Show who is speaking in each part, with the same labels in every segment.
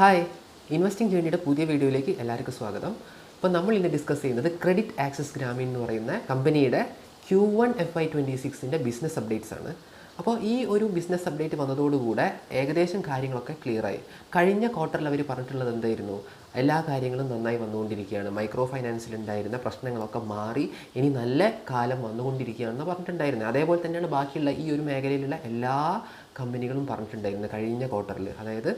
Speaker 1: Hi, investing ജേണിയുടെ പുതിയ വീഡിയോയിലേക്ക് എല്ലാവർക്കും സ്വാഗതം. അപ്പോൾ നമ്മൾ ഇന്ന് ഡിസ്കസ് ചെയ്യുന്നത് ക്രെഡിറ്റ് ആക്സസ് ഗ്രാമീൺ എന്ന് പറയുന്ന കമ്പനിയുടെ Q1 FY26 ബിസിനസ് അപ്ഡേറ്റ്സ് ആണ്. അപ്പോൾ ഈ ഒരു ബിസിനസ് അപ്ഡേറ്റ് വന്നതോടുകൂടെ ഏകദേശം കാര്യങ്ങളൊക്കെ ക്ലിയറായി. കഴിഞ്ഞ ക്വാർട്ടറിൽ അവർ പറഞ്ഞിട്ടുള്ളത് എന്തായിരുന്നു? എല്ലാ കാര്യങ്ങളും നന്നായി വന്നുകൊണ്ടിരിക്കുകയാണ്, മൈക്രോ ഫൈനാൻസിലുണ്ടായിരുന്ന പ്രശ്നങ്ങളൊക്കെ മാറി ഇനി നല്ല കാലം വന്നുകൊണ്ടിരിക്കുകയാണെന്ന് പറഞ്ഞിട്ടുണ്ടായിരുന്നത്. അതേപോലെ തന്നെയാണ് ബാക്കിയുള്ള ഈ ഒരു മേഖലയിലുള്ള എല്ലാ കമ്പനികളും പറഞ്ഞിട്ടുണ്ടായിരുന്നത് കഴിഞ്ഞ ക്വാർട്ടറിൽ. അതായത്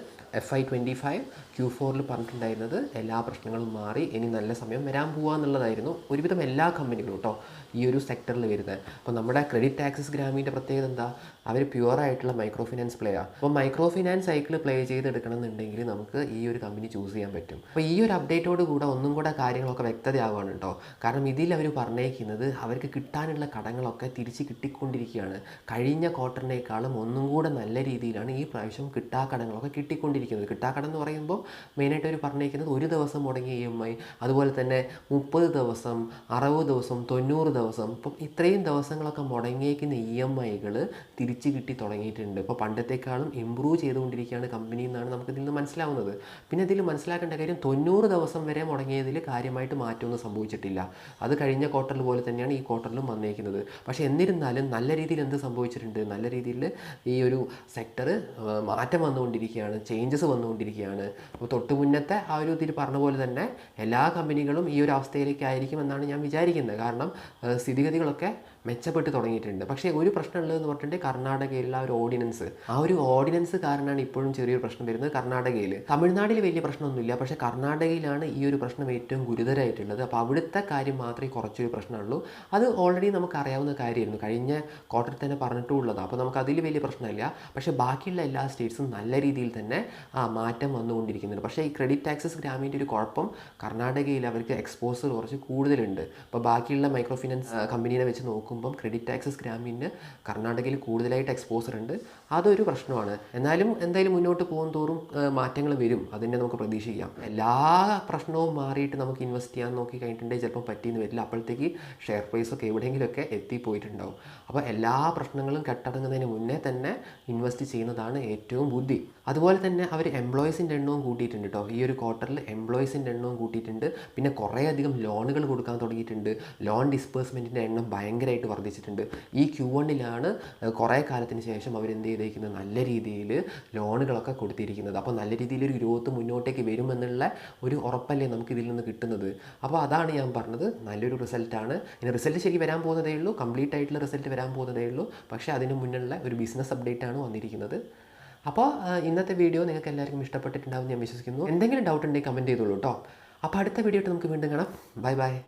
Speaker 1: FY25 Q4 പറഞ്ഞിട്ടുണ്ടായിരുന്നത് എല്ലാ പ്രശ്നങ്ങളും മാറി ഇനി നല്ല സമയം വരാൻ പോകുക എന്നുള്ളതായിരുന്നു ഒരുവിധം എല്ലാ കമ്പനികളും കേട്ടോ ഈ ഒരു സെക്ടറിൽ വരുന്നത്. അപ്പോൾ നമ്മുടെ ക്രെഡിറ്റ് ആക്സസ് ഗ്രാമീൻ്റെ പ്രത്യേകത എന്താ? അവർ പ്യുവറായിട്ടുള്ള മൈക്രോ ഫിനാൻസ് പ്ലേ ആണ്. അപ്പോൾ മൈക്രോ ഫിനാൻസ് സൈക്കിൾ പ്ലേ ചെയ്തെടുക്കണം എന്നുണ്ടെങ്കിൽ നമുക്ക് ഈ ഒരു കമ്പനി ചൂസ് ചെയ്യാൻ പറ്റും. അപ്പോൾ ഈ ഒരു അപ്ഡേറ്റോട് കൂടെ ഒന്നും കൂടെ കാര്യങ്ങളൊക്കെ വ്യക്തതയാവുകയാണ് കേട്ടോ. കാരണം ഇതിൽ അവർ പറഞ്ഞേക്കുന്നത് അവർക്ക് കിട്ടാനുള്ള കടങ്ങളൊക്കെ തിരിച്ച് കിട്ടിക്കൊണ്ടിരിക്കുകയാണ്. കഴിഞ്ഞ ക്വാർട്ടറിനേക്കാളും ഒന്നും കൂടെ നല്ല രീതിയിലാണ് ഈ പ്രാവശ്യം കിട്ടാക്കടങ്ങളൊക്കെ കിട്ടിക്കൊണ്ടിരിക്കുന്നത്. കിട്ടാക്കടം എന്ന് പറയുമ്പോൾ മെയിനായിട്ട് അവർ പറഞ്ഞേക്കുന്നത് ഒരു ദിവസം മുടങ്ങിയ EMI, അതുപോലെ തന്നെ 30 ദിവസം, 60 ദിവസം, 90 ദിവസം, ഇപ്പം ഇത്രയും ദിവസങ്ങളൊക്കെ മുടങ്ങിയേക്കുന്ന EMIകൾ തിരിച്ച് കിട്ടി തുടങ്ങിയിട്ടുണ്ട്. ഇപ്പോൾ പണ്ടത്തേക്കാളും ഇമ്പ്രൂവ് ചെയ്തുകൊണ്ടിരിക്കുകയാണ് കമ്പനി എന്നാണ് നമുക്കിതിൽ നിന്ന് മനസ്സിലാവുന്നത്. പിന്നെ ഇതിൽ മനസ്സിലാക്കേണ്ട കാര്യം 90 ദിവസം വരെ മുടങ്ങിയതിൽ കാര്യമായിട്ട് മാറ്റമൊന്നും സംഭവിച്ചിട്ടില്ല. അത് കഴിഞ്ഞ ക്വാർട്ടറിൽ പോലെ തന്നെയാണ് ഈ ക്വാർട്ടറിലും വന്നേക്കുന്നത്. പക്ഷേ എന്നിരുന്നാലും നല്ല രീതിയിൽ എന്ത് സംഭവിച്ചിട്ടുണ്ട്? നല്ല രീതിയിൽ ഈ ഒരു സെക്ടർ മാറ്റം വന്നുകൊണ്ടിരിക്കുകയാണ്, ചേഞ്ചസ് വന്നുകൊണ്ടിരിക്കുകയാണ്. അപ്പോൾ തൊട്ട് മുന്നത്തെ ആ ഒരു ഇതിൽ പറഞ്ഞ പോലെ തന്നെ എല്ലാ കമ്പനികളും ഈ ഒരു അവസ്ഥയിലേക്കായിരിക്കും എന്നാണ് ഞാൻ വിചാരിക്കുന്നത്. കാരണം സ്ഥിതിഗതികളൊക്കെ മെച്ചപ്പെട്ട് തുടങ്ങിയിട്ടുണ്ട്. പക്ഷേ ഒരു പ്രശ്നമുള്ളതെന്ന് പറഞ്ഞിട്ടുണ്ടെങ്കിൽ കർണാടകയിലുള്ള ഒരു ഓർഡിനൻസ് കാരണമാണ് ഇപ്പോഴും ചെറിയൊരു പ്രശ്നം വരുന്നത് കർണാടകയിൽ. തമിഴ്നാട്ടിൽ വലിയ പ്രശ്നമൊന്നുമില്ല, പക്ഷേ കർണാടകയിലാണ് ഈ ഒരു പ്രശ്നം ഏറ്റവും ഗുരുതരമായിട്ടുള്ളത്. അപ്പോൾ അവിടുത്തെ കാര്യം മാത്രമേ കുറച്ചൊരു പ്രശ്നമുള്ളൂ. അത് ഓൾറെഡി നമുക്ക് അറിയാവുന്ന കാര്യമായിരുന്നു, കഴിഞ്ഞ ക്വാർട്ടറിൽ തന്നെ പറഞ്ഞിട്ടുള്ളതാണ്. അപ്പോൾ നമുക്ക് അതിൽ വലിയ പ്രശ്നമില്ല. പക്ഷേ ബാക്കിയുള്ള എല്ലാ സ്റ്റേറ്റ്സും നല്ല രീതിയിൽ തന്നെ മാറ്റം വന്നുകൊണ്ടിരിക്കുന്നുണ്ട്. പക്ഷേ ഈ ക്രെഡിറ്റ് ആക്സസ് ഗ്രാമീൻ്റെ ഒരു കുഴപ്പം കർണാടകയിൽ അവർക്ക് എക്സ്പോസർ കുറച്ച് കൂടുതലുണ്ട്. അപ്പോൾ ബാക്കിയുള്ള മൈക്രോ ഫിനാൻസ് കമ്പനീനെ വെച്ച് നോക്കുമ്പോൾ ക്രെഡിറ്റ് ആക്സസ് ഗ്രാമീണിന് കർണാടകയിൽ കൂടുതലായിട്ട് എക്സ്പോസർ ഉണ്ട്. അതൊരു പ്രശ്നമാണ്. എന്തായാലും മുന്നോട്ട് പോകും തോറും മാറ്റങ്ങൾ വരും, അതിനെ നമുക്ക് പ്രതീക്ഷിക്കാം. എല്ലാ പ്രശ്നവും മാറിയിട്ട് നമുക്ക് ഇൻവെസ്റ്റ് ചെയ്യാൻ നോക്കി കഴിഞ്ഞിട്ടുണ്ടെങ്കിൽ ചിലപ്പോൾ പറ്റിയെന്ന് വരില്ല. അപ്പോഴത്തേക്ക് ഷെയർ പ്രൈസൊക്കെ എവിടെയെങ്കിലുമൊക്കെ എത്തിപ്പോയിട്ടുണ്ടാവും. അപ്പോൾ എല്ലാ പ്രശ്നങ്ങളും കെട്ടടങ്ങുന്നതിന് മുന്നേ തന്നെ ഇൻവെസ്റ്റ് ചെയ്യുന്നതാണ് ഏറ്റവും ബുദ്ധി. അതുപോലെ തന്നെ അവർ എംപ്ലോയീസിൻ്റെ എണ്ണവും കൂട്ടിയിട്ടുണ്ട് കേട്ടോ. ഈ ഒരു ക്വാർട്ടറിൽ എംപ്ലോയീസിൻ്റെ എണ്ണവും കൂട്ടിയിട്ടുണ്ട്. പിന്നെ കുറേയധികം ലോണുകൾ കൊടുക്കാൻ തുടങ്ങിയിട്ടുണ്ട്. ലോൺ ഡിസ്പേഴ്സ്മെൻറ്റിൻ്റെ എണ്ണം ഭയങ്കരമായിട്ട് വർദ്ധിച്ചിട്ടുണ്ട്. ഈ Q1 കുറേ കാലത്തിന് ശേഷം അവരെന്ത് ചെയ്തേക്കുന്നത്? നല്ല രീതിയിൽ ലോണുകളൊക്കെ കൊടുത്തിരിക്കുന്നത്. അപ്പോൾ നല്ല രീതിയിലൊരു ഗ്രോത്ത് മുന്നോട്ടേക്ക് വരുമെന്നുള്ള ഒരു ഉറപ്പല്ലേ നമുക്ക് ഇതിൽ നിന്ന് കിട്ടുന്നത്. അപ്പോൾ അതാണ് ഞാൻ പറഞ്ഞത്, നല്ലൊരു റിസൾട്ടാണ്. ഇനി റിസൾട്ട് ശരി വരാൻ പോകുന്നതേ ഉള്ളൂ, കംപ്ലീറ്റ് ആയിട്ടുള്ള റിസൾട്ട് വരാൻ പോകുന്നതേ ഉള്ളൂ. പക്ഷേ അതിന് മുന്നിലുള്ള ഒരു ബിസിനസ് അപ്ഡേറ്റാണ് വന്നിരിക്കുന്നത്. അപ്പോൾ ഇന്നത്തെ വീഡിയോ നിങ്ങൾക്ക് എല്ലാവർക്കും ഇഷ്ടപ്പെട്ടിട്ടുണ്ടാവും ഞാൻ വിശ്വസിക്കുന്നു. എന്തെങ്കിലും ഡൗട്ട് ഉണ്ടെങ്കിൽ കമൻറ്റ് ചെയ്തോളൂ കേട്ടോ. അപ്പോൾ അടുത്ത വീഡിയോ ആയിട്ട് നമുക്ക് വീണ്ടും കാണാം. Bye bye.